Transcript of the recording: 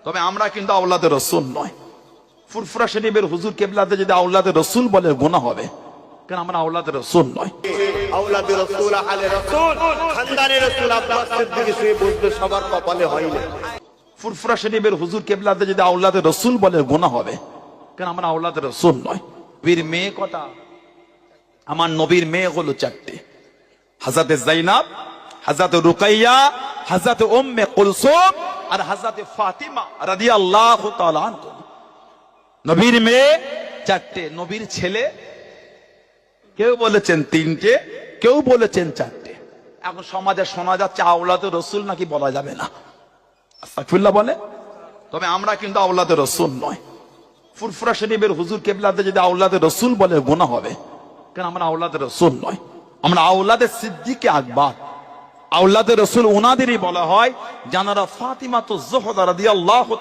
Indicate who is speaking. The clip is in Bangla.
Speaker 1: তবে আমরা কিন্তু আওলাদে রসুল নয়। ফুরফুরা শরীফের হুজুর কেবলাতে যদি আওলাদে রসুল বলে গুনাহ হবে, কারণ আমরা আওলাদে রসুল নয়।
Speaker 2: আওলাদে রাসূল আলে রাসূল খানদানে রাসূল আব্বাস সিদ্দিক শুয়ে বলতে সবার কপালে হয় না।
Speaker 1: ফুরফুরা শরীফের হুজুর কেবলাতে যদি আওলাদে রসুল বলে গুনাহ হবে, কারণ আমরা আওলাদে রসুল নয়। নবীর মেয়ে কটা? আমার নবীর মেয়ে হলো 4টে, হযরত যায়েনব, হযরত রুকাইয়া, হযরত উম্মে কুলসুম আর হযরত ফাতিমা রাদিয়াল্লাহু তাআলা আনহা। নবীর মেয়ে 4টে, নবীর ছেলে কেউ বলেছেন 3টে, কেউ বলেছেন 4টে। এখন সমাজে শোনা যাচ্ছে আওলাদে রসুল নাকি বলা যাবে না, আস্তাগফিরুল্লাহ বলে। তবে আমরা কিন্তু আওলাদে রসুল নয়। ফুরফুরা শরীফের হুজুর কেবলাতে যদি আওলাদে রসুল বলে গুনাহ হবে, কারণ আমরা আওলাদে রসুল নয়। আমরা আওলাদে সিদ্দিক আকবর, আওলাদে রসুল ওনাদেরই বলা হয়, জানারা ফাতিমা তো জোহরা রাদিয়াল্লাহু